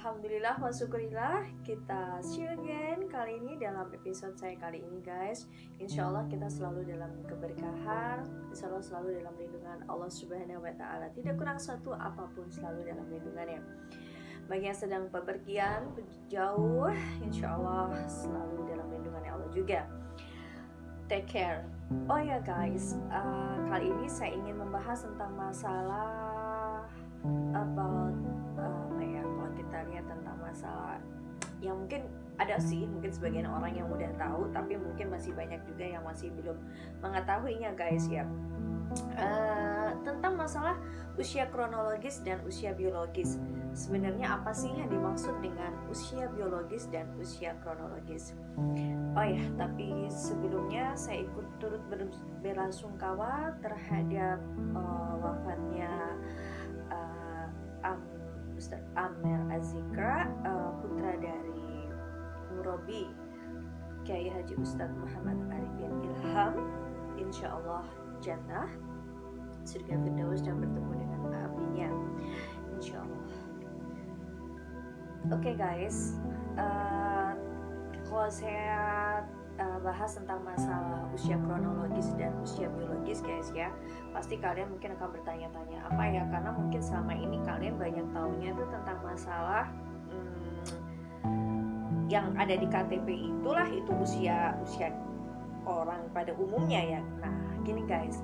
Alhamdulillah wa syukurillah, kita see you again kali ini dalam episode saya kali ini guys. Insya Allah kita selalu dalam keberkahan, selalu dalam lindungan Allah Subhanahu wa Ta'ala. Tidak kurang satu apapun, selalu dalam lindungannya. Bagi yang sedang bepergian jauh, insya Allah selalu dalam lindungannya Allah juga. Take care. Oh ya guys, kali ini saya ingin membahas tentang masalah about kalau kita lihat tentang masalah yang mungkin ada sih, mungkin sebagian orang yang udah tahu, tapi mungkin masih banyak juga yang masih belum mengetahuinya guys ya. Tentang masalah usia kronologis dan usia biologis. Sebenarnya apa sih yang dimaksud dengan usia biologis dan usia kronologis? Oh ya, tapi sebelumnya saya ikut turut berbelasungkawa terhadap wafatnya Ustaz Amer Az-Zikra, putra dari Murabi Kiai Haji Ustadz Muhammad Arifin Ilham. Insya Allah jannah surga firdaus dan bertemu dengan abinya insya Allah. Oke guys, kalau saya bahas tentang masalah usia kronologis dan usia biologis guys ya, pasti kalian mungkin akan bertanya-tanya apa ya, karena mungkin selama ini kalian banyak tahunya itu tentang masalah yang ada di KTP itulah, itu usia orang pada umumnya ya. Nah gini guys,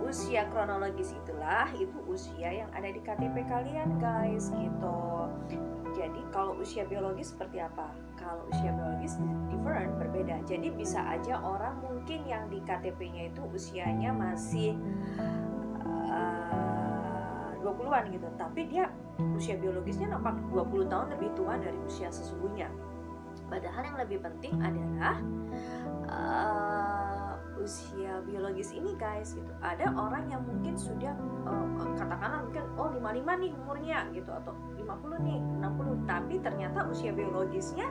usia kronologis itulah itu usia yang ada di KTP kalian guys gitu. Jadi kalau usia biologis seperti apa? Kalau usia biologis different, berbeda. Jadi bisa aja orang mungkin yang di KTP-nya itu usianya masih 20-an gitu, tapi dia usia biologisnya nampak 20 tahun lebih tua dari usia sesungguhnya. Padahal yang lebih penting adalah usia biologis ini guys gitu. Ada orang yang mungkin sudah katakanlah mungkin 55 nih umurnya gitu, atau 50 nih, 60, tapi ternyata usia biologisnya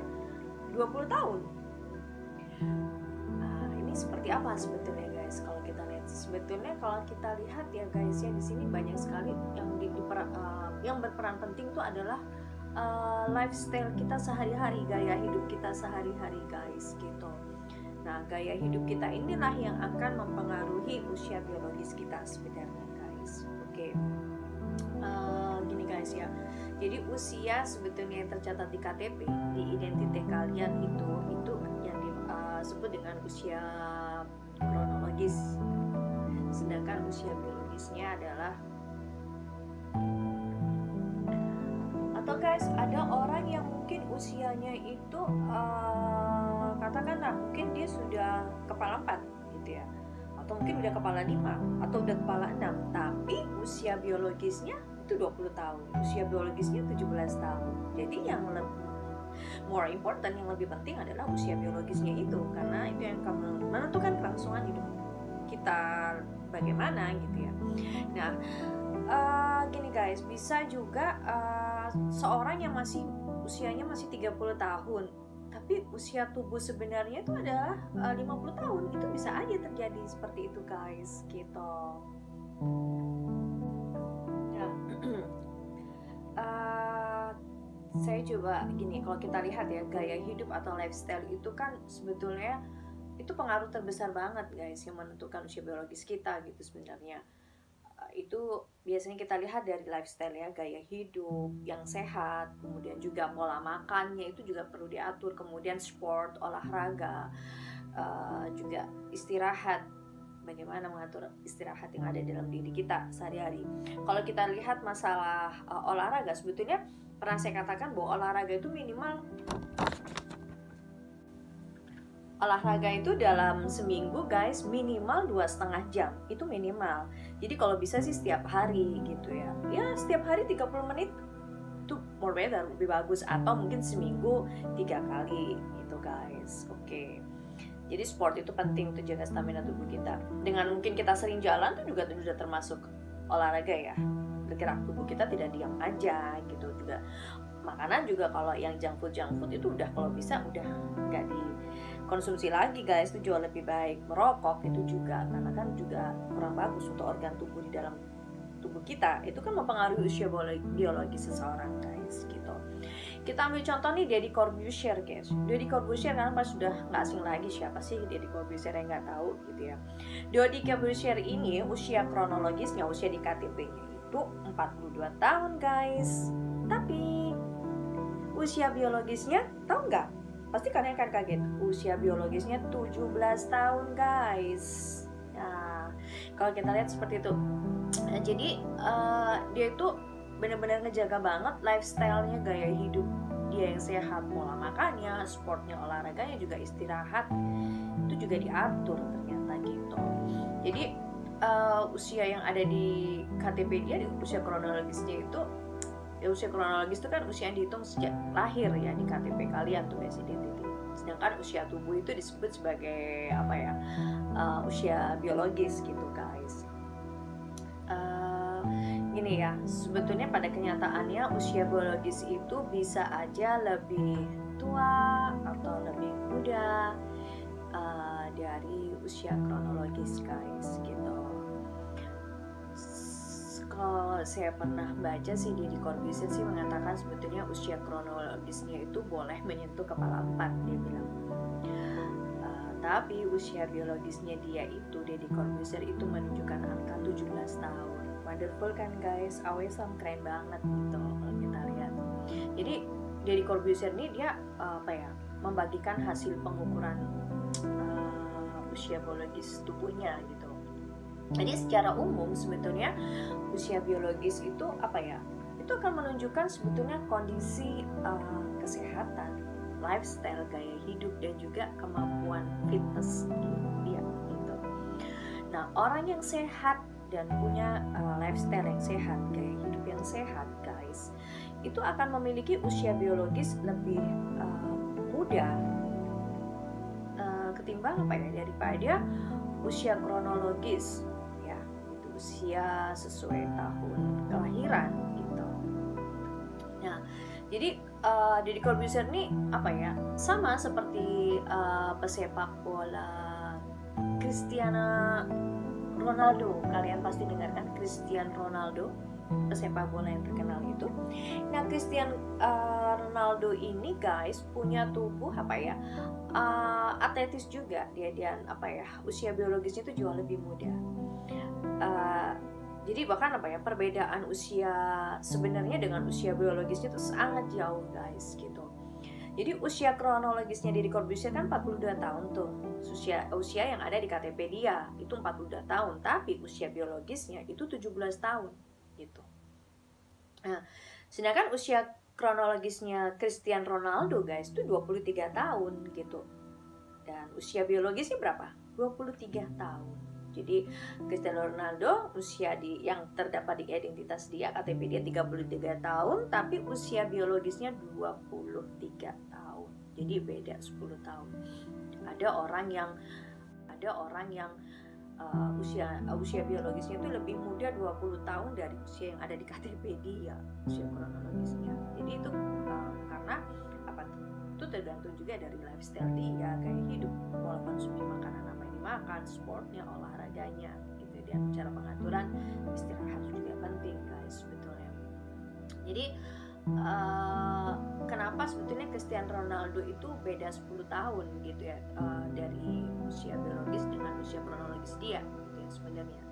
20 tahun. Ini seperti apa sebetulnya guys? Kalau kita lihat, sebetulnya kalau kita lihat ya guys ya, di sini banyak sekali yang berperan penting itu adalah lifestyle kita sehari-hari, gaya hidup kita sehari-hari guys gitu. Nah, gaya hidup kita inilah yang akan mempengaruhi usia biologis kita sebenarnya guys. Oke. Gini guys ya. Jadi usia sebetulnya yang tercatat di KTP, di identitas kalian itu yang disebut dengan usia kronologis. Sedangkan usia biologisnya adalah, atau guys, ada orang yang mungkin usianya itu katakanlah mungkin dia sudah kepala 4 gitu ya, atau mungkin udah kepala 5 atau udah kepala 6, tapi usia biologisnya itu 20 tahun, usia biologisnya 17 tahun. Jadi yang more important, yang lebih penting adalah usia biologisnya itu, karena itu yang akan menentukan kelangsungan hidup kita bagaimana gitu ya. Nah gini guys, bisa juga seorang yang usianya masih 30 tahun tapi usia tubuh sebenarnya itu adalah 50 tahun. Itu bisa aja terjadi seperti itu guys gitu. Nah, saya coba gini, kalau kita lihat ya, gaya hidup atau lifestyle itu kan sebetulnya itu pengaruh terbesar banget guys yang menentukan usia biologis kita gitu sebenarnya. Itu biasanya kita lihat dari lifestyle ya, gaya hidup yang sehat, kemudian juga pola makannya itu juga perlu diatur, kemudian sport, olahraga, juga istirahat, bagaimana mengatur istirahat yang ada dalam diri kita sehari-hari. Kalau kita lihat masalah olahraga, sebetulnya pernah saya katakan bahwa olahraga itu olahraga itu dalam seminggu guys minimal 2,5 jam, itu minimal. Jadi kalau bisa sih setiap hari gitu ya. Ya setiap hari 30 menit itu more better, lebih bagus. Atau mungkin seminggu 3 kali gitu guys. Oke. Jadi sport itu penting untuk jaga stamina tubuh kita. Dengan mungkin kita sering jalan itu juga sudah termasuk olahraga ya. Bergerak, tubuh kita tidak diam aja gitu juga. Makanan juga kalau yang junk food itu udah, kalau bisa udah nggak dikonsumsi lagi guys, itu jauh lebih baik. Merokok itu juga, karena kan juga kurang bagus untuk organ tubuh di dalam tubuh kita. Itu kan mempengaruhi usia biologis seseorang guys gitu. Kita ambil contoh nih Deddy Corbuzier guys. Deddy Corbuzier kan pas sudah nggak asing lagi, siapa sih Deddy Corbuzier yang nggak tahu gitu ya. Deddy Corbuzier ini usia kronologisnya, usia di KTP-nya itu 42 tahun guys. Tapi usia biologisnya tahu nggak? Pasti kalian akan kaget. Usia biologisnya 17 tahun guys. Nah, kalau kita lihat seperti itu. Nah, jadi dia itu benar-benar ngejaga banget lifestyle-nya, gaya hidup dia yang sehat, pola makannya, sportnya, olahraganya, juga istirahat itu juga diatur ternyata gitu. Jadi usia yang ada di KTP dia, di usia kronologisnya itu, ya usia kronologis itu kan usia yang dihitung sejak lahir ya di KTP kalian tuh guys, identity. Sedangkan usia tubuh itu disebut sebagai apa ya, usia biologis gitu guys. Gini ya, sebetulnya pada kenyataannya usia biologis itu bisa aja lebih tua atau lebih muda dari usia kronologis guys gitu. Kalau saya pernah baca sih, Deddy Corbuzier sih mengatakan sebetulnya usia kronologisnya itu boleh menyentuh kepala 4 dia bilang. Tapi usia biologisnya dia itu, Deddy Corbuzier itu menunjukkan angka 17 tahun. Wonderful kan guys, awesome, keren banget gitu kalau kita lihat. Jadi Deddy Corbuzier ini dia membagikan hasil pengukuran usia biologis tubuhnya gitu. Jadi secara umum sebetulnya usia biologis itu itu akan menunjukkan sebetulnya kondisi kesehatan, lifestyle, gaya hidup, dan juga kemampuan fitness dia gitu. Nah, orang yang sehat dan punya lifestyle yang sehat, gaya hidup yang sehat guys, itu akan memiliki usia biologis lebih muda ketimbang daripada usia kronologis ya, itu usia sesuai tahun kelahiran gitu. Nah, jadi Deddy Corbuzier ini sama seperti pesepak bola Cristiano Ronaldo. Kalian pasti dengarkan Cristiano Ronaldo, pesepak bola yang terkenal itu. Nah, Cristiano Ronaldo ini guys punya tubuh atletis juga dia, dan usia biologisnya itu jauh lebih muda. Jadi bahkan perbedaan usia sebenarnya dengan usia biologisnya itu sangat jauh guys gitu. Jadi usia kronologisnya Deddy Corbuzier kan 42 tahun tuh. Usia yang ada di KTP dia itu 42 tahun, tapi usia biologisnya itu 17 tahun gitu. Nah, sedangkan usia kronologisnya Cristiano Ronaldo guys itu 23 tahun gitu. Dan usia biologisnya berapa? 23 tahun. Jadi Cristiano Ronaldo usia yang terdapat di identitas dia, KTP dia 33 tahun, tapi usia biologisnya 23 tahun. Jadi beda 10 tahun. Ada orang yang usia biologisnya itu lebih muda 20 tahun dari usia yang ada di KTP dia, usia kronologisnya. Jadi itu karena itu tergantung juga dari lifestyle dia, gaya hidup, pola konsumsi makanan apa yang dimakan, sportnya, olahraganya gitu, dan cara pengaturan istirahat juga penting guys sebetulnya. Jadi kenapa sebetulnya Cristiano Ronaldo itu beda 10 tahun gitu ya, dari usia biologis dengan usia kronologis dia gitu ya sebenarnya.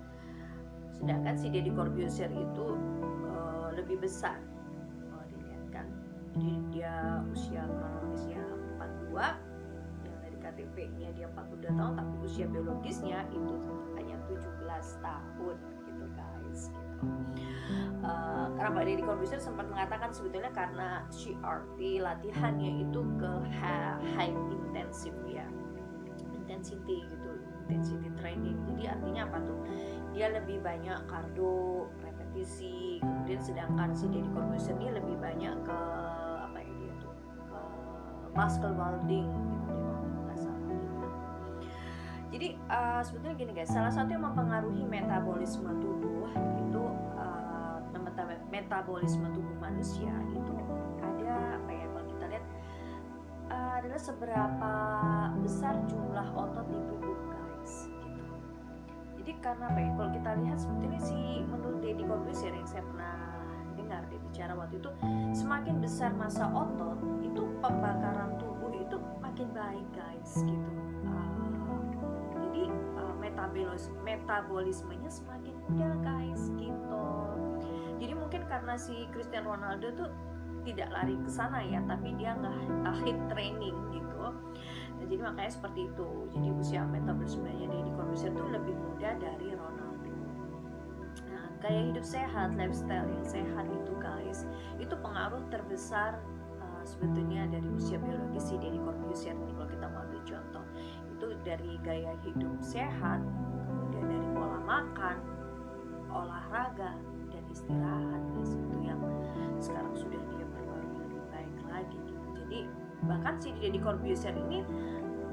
Sedangkan si Deddy Corbuzier itu lebih besar kalau dilihat kan. Jadi dia usia kronologisnya 42, yang dari KTP-nya dia 42 tahun, tapi usia biologisnya itu hanya 17 tahun gitu guys gitu. Kenapa Deddy Corbuzier sempat mengatakan sebetulnya karena CRT latihannya itu ke high intensive ya, intensity gitu, intensity training. Jadi artinya apa tuh? Dia lebih banyak kardio, repetisi. Kemudian sedangkan si Deddy Corbuzier ini lebih banyak ke ke muscle building gitu dia nggak salah gitu. Jadi sebetulnya gini guys, salah satu yang mempengaruhi metabolisme tubuh itu metabolisme tubuh manusia itu ada kalau kita lihat adalah seberapa besar jumlah otot di tubuh guys gitu. Jadi karena kalau kita lihat sebetulnya menurut Deddy Corbuzier yang saya pernah dengar dengar dia bicara waktu itu, semakin besar massa otot itu pembakaran tubuh itu makin baik guys gitu. Jadi metabolismenya semakin mudah guys gitu. Jadi mungkin karena si Cristiano Ronaldo tuh tidak lari ke sana ya, tapi dia nggak hit training gitu. Nah, jadi makanya seperti itu. Jadi usia metabolismenya Deddy Corbuzier tuh lebih muda dari Ronaldo. Nah, gaya hidup sehat, lifestyle yang sehat itu guys, itu pengaruh terbesar sebetulnya dari usia biologis si Deddy Corbuzier nih. Kalau kita mau ambil contoh, itu dari gaya hidup sehat, kemudian dari pola makan, olahraga, dan istirahat guys, itu yang sekarang sudah dia perbarui lebih baik lagi gitu. Jadi bahkan si Deddy Corbuzier ini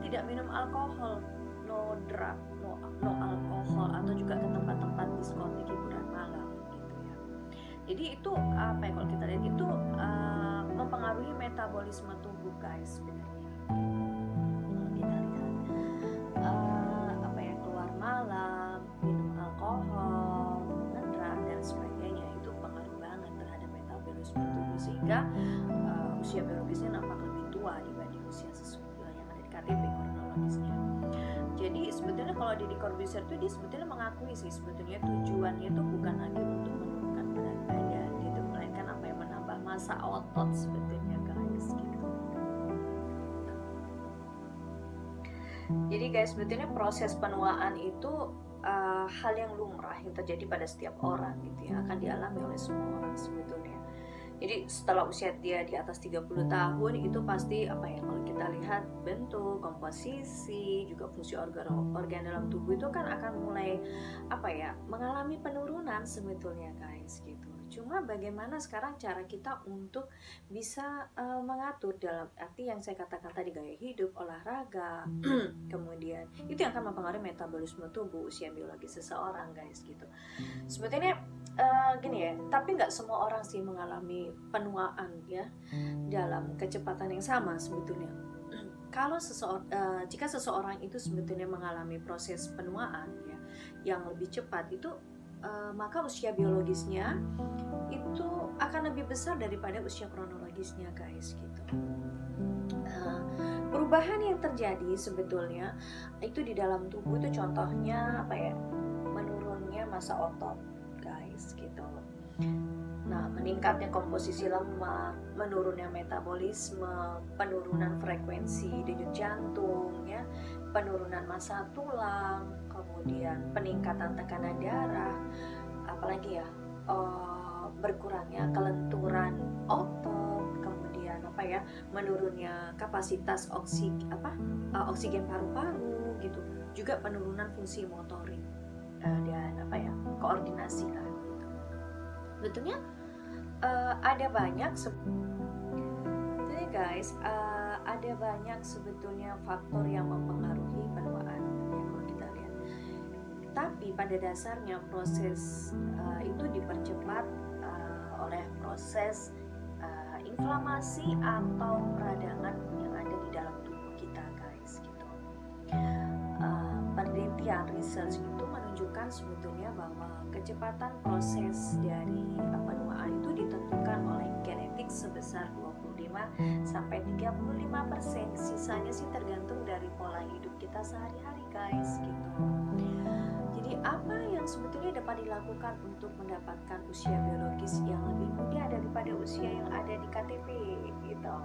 tidak minum alkohol, no drug, no alkohol, atau juga ke tempat-tempat diskotik hiburan malam gitu ya. Jadi itu apa ya, kalau kita lihat itu mempengaruhi metabolisme tubuh guys sebenarnya. Kalau kita lihat apa ya, keluar malam, minum alkohol, ngedrak dan sebagainya, itu pengaruh banget terhadap metabolisme tubuh, sehingga usia biologisnya nampak lebih tua dibanding usia sesungguhnya yang ada di KTP kronologisnya. Jadi sebetulnya kalau Deddy Corbuzier itu dia sebetulnya mengakui sih, sebetulnya tujuannya itu bukan lagi untuk menurunkan berat badan gitu, melainkan apa yang menambah massa otot sebetulnya guys gitu. Jadi guys, sebetulnya proses penuaan itu hal yang lumrah yang terjadi pada setiap orang gitu ya, akan dialami oleh semua orang sebetulnya. Jadi setelah usia dia di atas 30 tahun itu pasti apa ya, kalau kita lihat bentuk, komposisi, juga fungsi organ dalam tubuh itu kan akan mulai apa ya, mengalami penurunan sebetulnya guys gitu. Cuma bagaimana sekarang cara kita untuk bisa mengatur, dalam arti yang saya katakan tadi, gaya hidup, olahraga, kemudian itu yang akan mempengaruhi metabolisme tubuh usia biologis seseorang guys gitu. Sebetulnya gini ya, tapi nggak semua orang sih mengalami penuaan ya dalam kecepatan yang sama sebetulnya. Kalau jika seseorang itu sebetulnya mengalami proses penuaan ya yang lebih cepat itu, maka usia biologisnya itu akan lebih besar daripada usia kronologisnya guys gitu. Perubahan yang terjadi sebetulnya itu di dalam tubuh itu contohnya apa ya, menurunnya massa otot guys gitu. Nah, meningkatnya komposisi lemak, menurunnya metabolisme, penurunan frekuensi denyut jantung ya, penurunan massa tulang, kemudian peningkatan tekanan darah, apalagi ya, berkurangnya kelenturan otot, kemudian apa ya, menurunnya kapasitas oksigen paru-paru gitu, juga penurunan fungsi motorik dan apa ya, koordinasi lah gitu. Betulnya ada banyak jadi guys, ada banyak sebetulnya faktor yang mempengaruhi penuaan ya kalau kita lihat. Tapi pada dasarnya proses itu dipercepat oleh proses inflamasi atau peradangan yang ada di dalam tubuh kita guys gitu. Penelitian research itu menunjukkan sebetulnya bahwa kecepatan proses dari penuaan itu ditentukan oleh genetik sebesar 25-35%. Sisanya sih tergantung dari pola hidup kita sehari-hari guys gitu. Jadi apa yang sebetulnya dapat dilakukan untuk mendapatkan usia biologis yang lebih muda daripada usia yang ada di KTP gitu.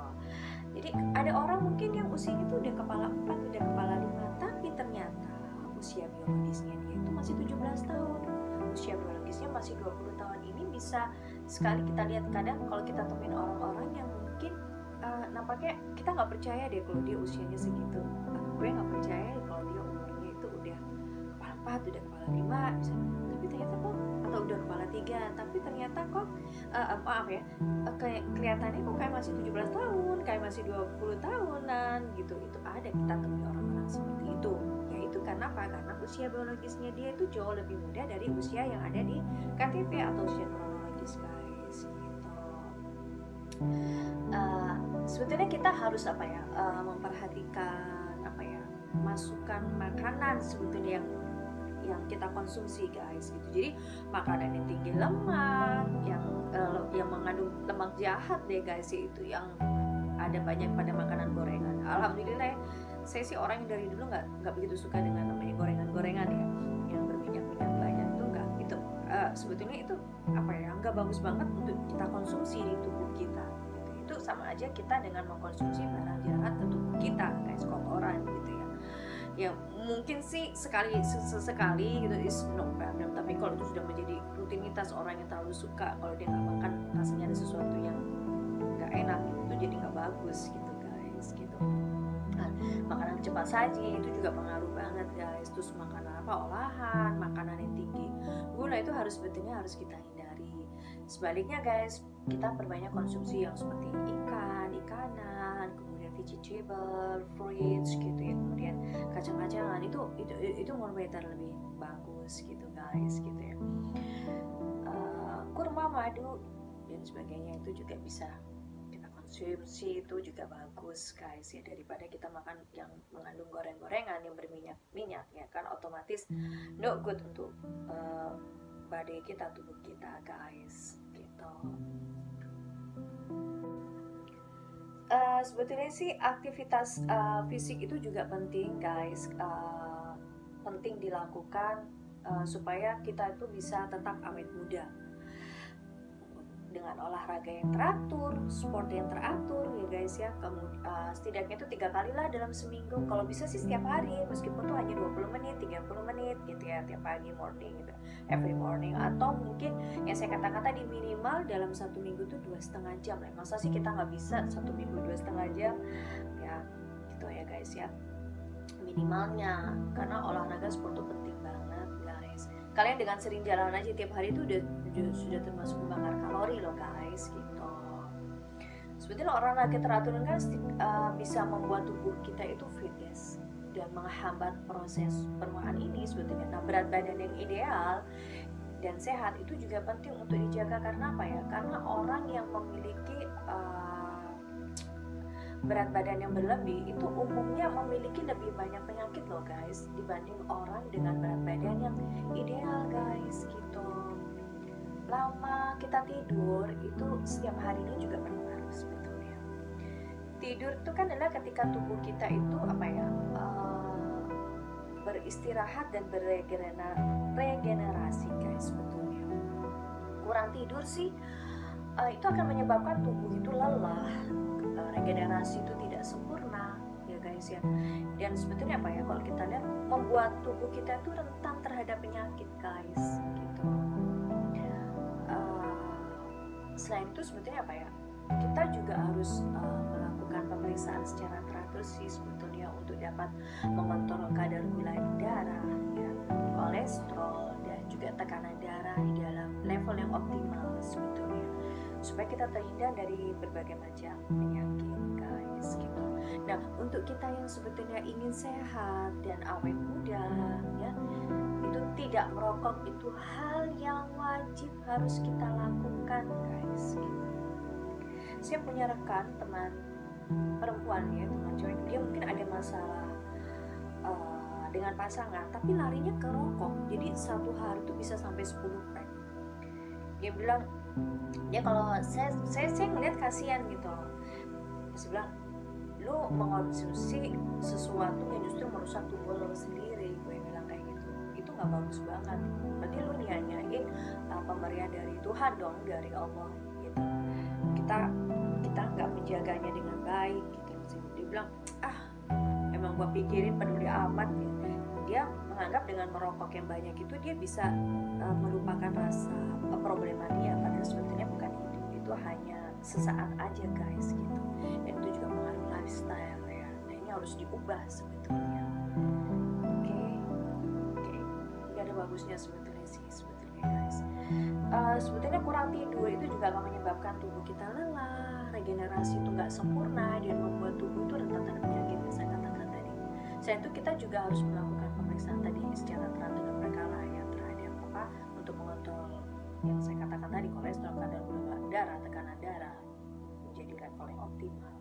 Jadi ada orang mungkin yang usianya itu udah kepala 4, udah kepala 5, tapi ternyata usia biologisnya dia itu masih 17 tahun. Usia biologisnya masih 20 tahun. Ini bisa sekali kita lihat, kadang kalau kita temuin orang-orang yang mungkin nampaknya kita nggak percaya deh kalau dia usianya segitu. Gue nggak percaya kalau dia umurnya itu udah kepala 4, udah kepala 5 misalnya. Tapi ternyata kok, atau udah kepala 3, tapi ternyata kok maaf ya, kelihatannya kok kayak masih 17 tahun, kayak masih 20 tahunan gitu. Itu ada, kita temui orang-orang seperti itu. Yaitu karena apa? Karena usia biologisnya dia itu jauh lebih muda dari usia yang ada di KTP atau usia kronologis guys gitu. Sebetulnya kita harus apa ya, memperhatikan apa ya, masukan makanan sebetulnya yang kita konsumsi guys gitu. Jadi makanan yang tinggi lemak, yang mengandung lemak jahat deh guys, itu yang ada banyak pada makanan gorengan. Alhamdulillah saya sih orang yang dari dulu nggak begitu suka dengan namanya gorengan ya, yang berminyak-minyak banyak tuh nggak. Itu sebetulnya itu apa ya, nggak bagus banget untuk kita konsumsi di tubuh kita gitu. Itu sama aja kita dengan mengkonsumsi barang jahat ke tubuh kita guys, kotoran gitu ya. Ya mungkin sih sesekali gitu is no problem, tapi kalau itu sudah menjadi rutinitas, orang yang terlalu suka, kalau dia nggak makan rasanya ada sesuatu yang nggak enak gitu, itu jadi nggak bagus gitu guys gitu. Nah, makanan cepat saji itu juga pengaruh banget guys. Terus makanan olahan, makanan yang tinggi gula itu sebetulnya harus kita hindari. Sebaliknya guys, kita perbanyak konsumsi yang seperti ikanan, kemudian vegetable, fruits gitu ya, kemudian kacang-kacangan, itu more better, lebih bagus gitu guys gitu ya. Kurma, madu dan sebagainya itu juga bisa konsumsi, itu juga bagus guys ya, daripada kita makan yang mengandung goreng-gorengan yang berminyak ya kan, otomatis no good untuk body kita, tubuh kita guys gitu. Sebetulnya sih aktivitas fisik itu juga penting guys, penting dilakukan supaya kita itu bisa tetap awet muda dengan olahraga yang teratur, sport yang teratur ya guys ya. Setidaknya itu 3 kali lah dalam seminggu, kalau bisa sih setiap hari, meskipun tuh hanya 20 menit 30 menit gitu ya, tiap pagi morning gitu, every morning. Atau mungkin yang saya katakan tadi, minimal dalam 1 minggu tuh 2,5 jam lah. Masa sih kita nggak bisa 1 minggu 2,5 jam ya gitu ya guys ya, minimalnya. Karena olahraga sport tuh penting banget guys. Kalian dengan sering jalan aja tiap hari itu sudah termasuk membakar kalori loh guys gitu. Sebetulnya olahraga teratur kan bisa membuat tubuh kita itu fit guys, dan menghambat proses penuaan ini sebetulnya. Nah, berat badan yang ideal dan sehat itu juga penting untuk dijaga. Karena apa ya? Karena orang yang memiliki berat badan yang berlebih itu umumnya memiliki lebih banyak penyakit loh guys, dibanding orang dengan berat badan yang ideal guys gitu. Lama kita tidur itu setiap harinya juga berpengaruh sebetulnya. Tidur itu kan adalah ketika tubuh kita itu apa ya, beristirahat dan beregenerasi guys sebetulnya. Kurang tidur sih itu akan menyebabkan tubuh itu lelah, regenerasi itu tidak sempurna ya guys ya. Dan sebetulnya apa ya, kalau kita lihat, membuat tubuh kita itu rentan terhadap penyakit guys gitu. Selain itu sebetulnya apa ya, kita juga harus melakukan pemeriksaan secara teratur sih sebetulnya, untuk dapat mengontrol kadar gula darah ya, kolesterol, dan juga tekanan darah di dalam level yang optimal sebetulnya, supaya kita terhindar dari berbagai macam penyakit guys gitu. Nah, untuk kita yang sebetulnya ingin sehat dan awet muda ya, itu tidak merokok itu hal yang wajib harus kita lakukan guys gitu. Saya punya rekan, teman perempuan ya, teman cewek, dia mungkin ada masalah dengan pasangan, tapi larinya ke rokok. Jadi satu hari itu bisa sampai 10 pack. Dia bilang, dia kalau saya ngeliat kasihan gitu. Saya bilang, lu mengonsumsi sesuatu yang justru merusak tubuh lo sendiri. Gue bilang kayak gitu, itu nggak bagus banget. Berarti lu nyanyain pemberian dari Tuhan dong, dari Allah gitu. Kita nggak menjaganya dengan baik gitu. Dia bilang, emang gua pikirin peduli amat gitu. Dia menganggap dengan merokok yang banyak itu dia bisa melupakan rasa problema dia, padahal sebetulnya bukan itu hanya sesaat aja guys gitu. Dan itu juga mengaruhi lifestyle ya. Nah, ini harus diubah sebetulnya. Oke. Nggak ada bagusnya sebetulnya guys. Sebetulnya kurang tidur itu juga akan menyebabkan tubuh kita lelah, regenerasi itu nggak sempurna, dan membuat tubuh itu rentan terhadap penyakit yang saya katakan tadi. Selain itu kita juga harus melakukan pemeriksaan tadi secara teratur dan berkala ya, terhadap untuk mengontrol yang saya katakan tadi, kolesterol, kadar gula darah, tekanan darah menjadi level yang optimal.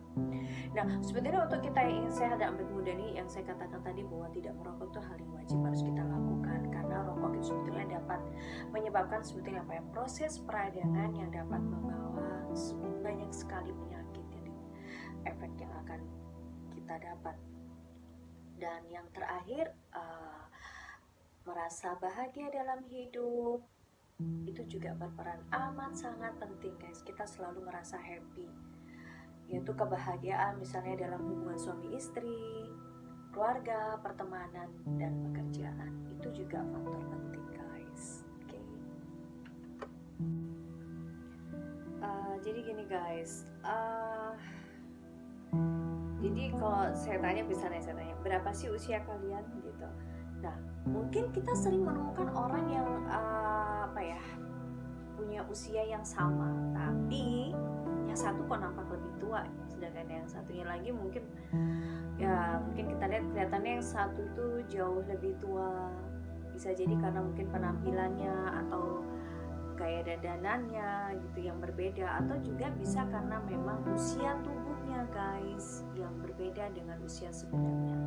Nah, sebetulnya untuk kita yang ingin sehat dan awet muda nih, yang saya katakan tadi bahwa tidak merokok itu hal yang wajib harus kita lakukan. Karena sebetulnya dapat menyebabkan sebetulnya apa ya, proses peradangan yang dapat membawa banyak sekali penyakit, jadi efek yang akan kita dapat. Dan yang terakhir, merasa bahagia dalam hidup itu juga berperan amat sangat penting guys. Kita selalu merasa happy, yaitu kebahagiaan misalnya dalam hubungan suami istri, keluarga, pertemanan, dan pekerjaan. Itu juga faktor penting guys. Oke. Jadi gini guys, jadi kalau saya tanya, misalnya saya tanya berapa sih usia kalian gitu. Nah, mungkin kita sering menemukan orang yang punya usia yang sama, tapi yang satu kok nampak lebih tua, sedangkan yang satunya lagi mungkin kita lihat kelihatannya yang satu itu jauh lebih tua. Bisa jadi karena mungkin penampilannya atau gaya dandanannya gitu yang berbeda, atau juga bisa karena memang usia tubuhnya guys yang berbeda dengan usia sebenarnya.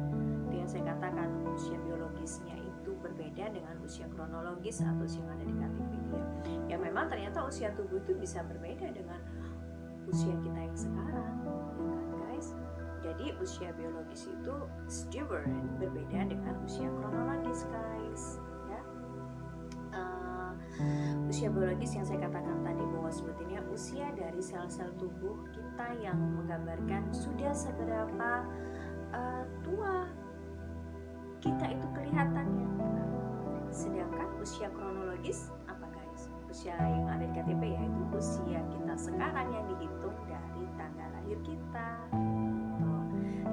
Yang saya katakan usia biologisnya itu berbeda dengan usia kronologis atau yang ada di KTP dia. Ya memang ternyata usia tubuh itu bisa berbeda dengan usia kita yang sekarang, ya kan guys? Jadi usia biologis itu different, berbeda dengan usia kronologis guys. Ya. Usia biologis yang saya katakan tadi bahwa sebetulnya usia dari sel-sel tubuh kita yang menggambarkan sudah seberapa tua kita itu kelihatannya. Sedangkan usia kronologis apa guys? Usia yang ada di KTP yaitu usia kita sekarang yang dihitung dari tanggal lahir kita.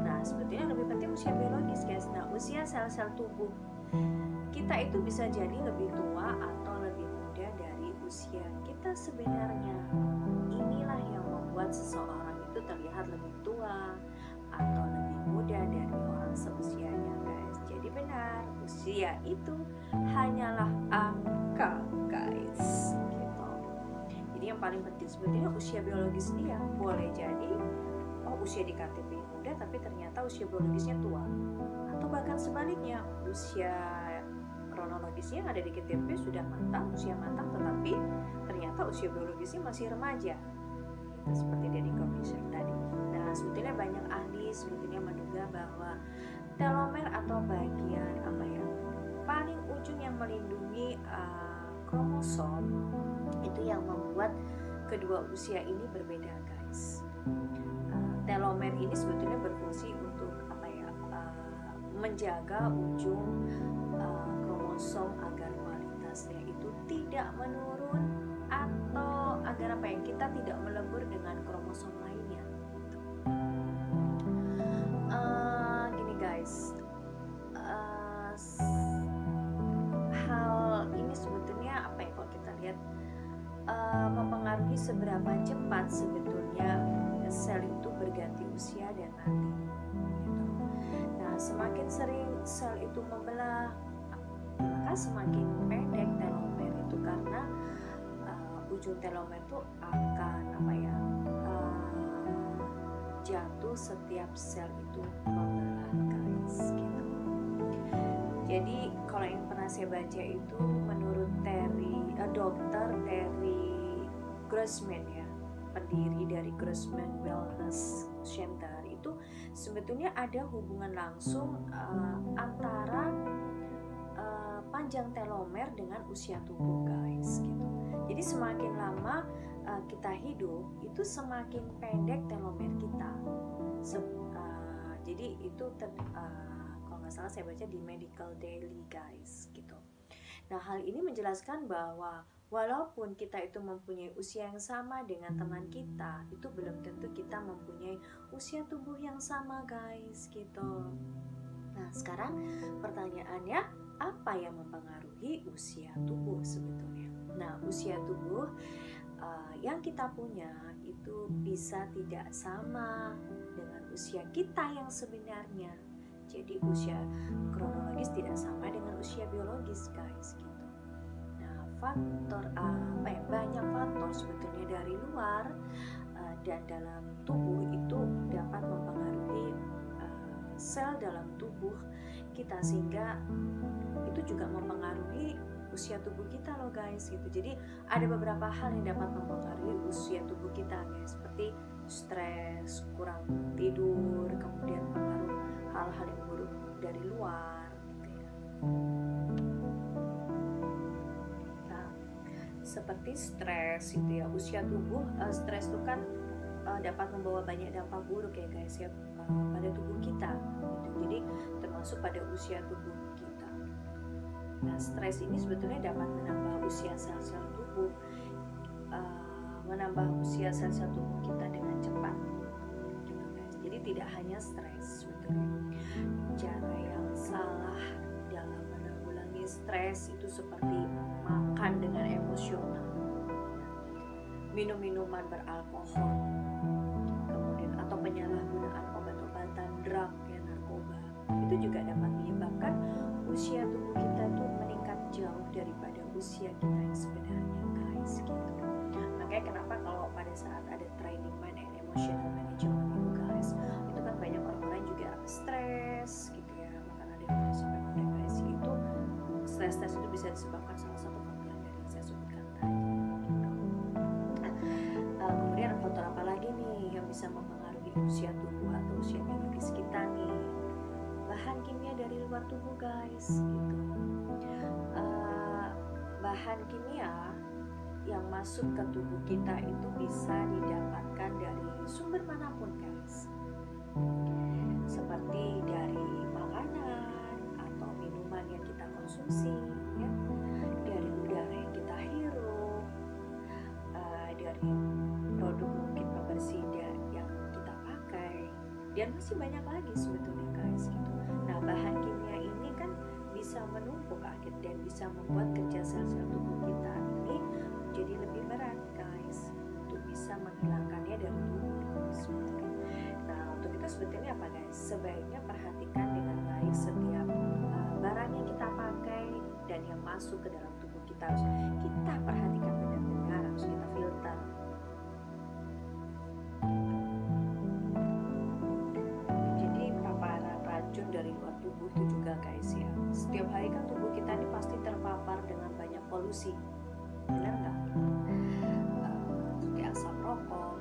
Nah, sebetulnya lebih penting usia biologis guys. Nah, usia sel-sel tubuh kita itu bisa jadi lebih tua atau lebih muda dari usia kita sebenarnya. Inilah yang membuat seseorang itu terlihat lebih tua atau lebih muda dari orang seusianya guys. Jadi benar, usia itu hanyalah angka guys gitu. Jadi yang paling penting sebetulnya usia biologis dia boleh jadi usia di KTP muda tapi ternyata usia biologisnya tua, atau bahkan sebaliknya usia kronologisnya yang ada di KTP sudah matang, usia matang, tetapi ternyata usia biologisnya masih remaja gitu, seperti dari condition tadi. Nah, sebetulnya banyak ahli sebetulnya menduga bahwa telomer atau bagian paling ujung yang melindungi kromosom itu yang membuat kedua usia ini berbeda guys. Telomer ini sebetulnya berfungsi untuk menjaga ujung kromosom agar kualitasnya itu tidak menurun, atau agar kita tidak melebur dengan kromosom lainnya gitu. Gini guys, hal ini sebetulnya kalau kita lihat mempengaruhi seberapa cepat sebetulnya sel itu berganti usia dan mati gitu. Nah, semakin sering sel itu membelah, maka semakin pendek telomer itu, karena ujung telomer itu akan jatuh setiap sel itu membelah guys gitu. Jadi kalau yang pernah saya baca itu menurut Dr. Terry Grossman ya, pendiri dari Grossman Wellness Center, itu sebetulnya ada hubungan langsung antara panjang telomer dengan usia tubuh guys gitu. Jadi semakin lama kita hidup itu semakin pendek telomer kita. Jadi itu kalau nggak salah saya baca di Medical Daily guys gitu. Nah, hal ini menjelaskan bahwa walaupun kita itu mempunyai usia yang sama dengan teman kita, itu belum tentu kita mempunyai usia tubuh yang sama guys gitu. Nah, sekarang pertanyaannya, apa yang mempengaruhi usia tubuh sebetulnya? Nah, usia tubuh yang kita punya itu bisa tidak sama dengan usia kita yang sebenarnya. Jadi usia kronologis tidak sama dengan usia biologis guys gitu. Nah, banyak faktor sebetulnya dari luar dan dalam tubuh itu dapat mempengaruhi sel dalam tubuh kita, sehingga itu juga mempengaruhi usia tubuh kita loh guys gitu. Jadi ada beberapa hal yang dapat mempengaruhi usia tubuh kita guys, seperti stres, kurang tidur, kemudian pengaruh hal-hal yang buruk dari luar gitu ya. Nah, seperti stres itu ya, usia tubuh, stres itu kan dapat membawa banyak dampak buruk ya guys ya, pada tubuh kita gitu. Jadi termasuk pada usia tubuh kita. Nah, stres ini sebetulnya dapat menambah usia sel-sel tubuh, menambah usia sel-sel tubuh kita dengan cepat gitu guys. Jadi tidak hanya stres sebetulnya. Cara yang salah dalam menanggulangi stres itu seperti makan dengan emosional, minum minuman beralkohol, kemudian atau penyalahgunaan obat-obatan, drug ya, narkoba, itu juga dapat menyebabkan usia tubuh kita itu meningkat jauh daripada usia kita yang sebenarnya guys gitu. Makanya kenapa kalau pada saat ada training mind and emotional management itu guys, itu kan banyak orang-orang juga stres gitu ya, bahkan ada yang sampai depresi. Itu stres itu bisa disebabkan salah satu faktor yang saya sebutkan tadi gitu. Kemudian faktor apa lagi nih yang bisa mempengaruhi usia tubuh atau usia biologis kita nih? Bahan kimia dari luar tubuh guys gitu. Bahan kimia yang masuk ke tubuh kita itu bisa didapatkan dari sumber manapun guys, seperti dari makanan atau minuman yang kita konsumsi ya, dari udara yang kita hirup, dari produk mungkin pembersih yang kita pakai, dan masih banyak lagi sebetulnya guys gitu. Nah, bahan kimia ini kan bisa menumpuk akhir dan bisa membuat kerja sel-sel tubuh kita ini jadi lebih berat guys, untuk bisa menghilangkannya dari tubuh sebetulnya. Nah, untuk itu sebetulnya apa guys? Sebaiknya perhatikan dengan baik setiap barang yang kita pakai dan yang masuk ke dalam tubuh kita, harus kita perhatikan benar-benar, harus kita filter. Jadi paparan racun dari luar tubuh itu juga guys ya, setiap hari kan tubuh kita ini pasti terpapar dengan banyak polusi, benar nggak? Seperti asap rokok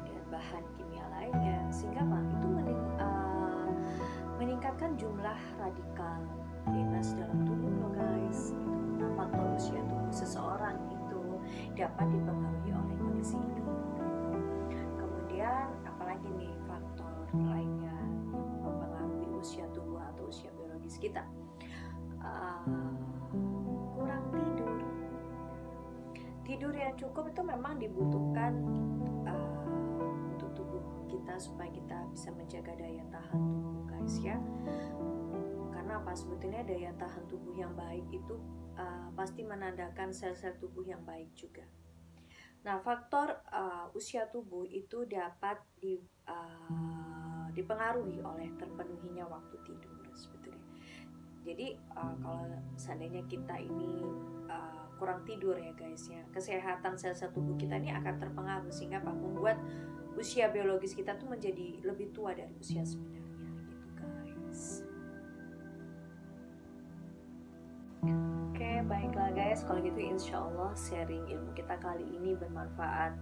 dan bahan kimia lainnya, sehingga apa? Itu meningkatkan jumlah radikal bebas dalam tubuh loh guys. Nah, faktor usia tubuh seseorang itu dapat dipengaruhi oleh kondisi ini. Kemudian apalagi nih faktor lainnya yang mempengaruhi usia tubuh atau usia biologis kita? Kurang tidur. Tidur yang cukup itu memang dibutuhkan untuk tubuh kita supaya kita bisa menjaga daya tahan tubuh guys ya. Karena apa? Sebetulnya daya tahan tubuh yang baik itu pasti menandakan sel-sel tubuh yang baik juga. Nah, faktor usia tubuh itu dapat dipengaruhi oleh terpenuhinya waktu tidur sebetulnya. Jadi kalau seandainya kita ini kurang tidur ya guys ya, kesehatan sel-sel tubuh kita ini akan terpengaruh, sehingga membuat usia biologis kita tuh menjadi lebih tua dari usia sebenarnya gitu guys. Oke, baiklah guys, kalau gitu insya Allah sharing ilmu kita kali ini bermanfaat,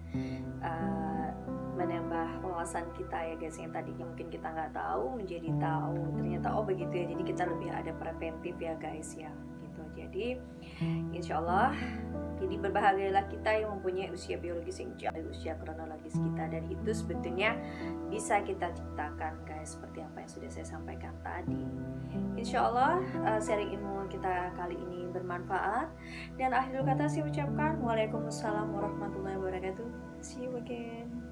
menambah wawasan kita ya guys, yang tadinya mungkin kita nggak tahu menjadi tahu, ternyata oh begitu ya, jadi kita lebih ada preventif ya guys ya gitu. Jadi insya Allah, jadi berbahagialah kita yang mempunyai usia biologis yang jauh dari usia kronologis kita, dan itu sebetulnya bisa kita ciptakan guys, seperti apa yang sudah saya sampaikan tadi. Insya Allah sharing ilmu kita kali ini bermanfaat, dan akhir kata saya ucapkan Waalaikumsalam warahmatullahi wabarakatuh. See you again.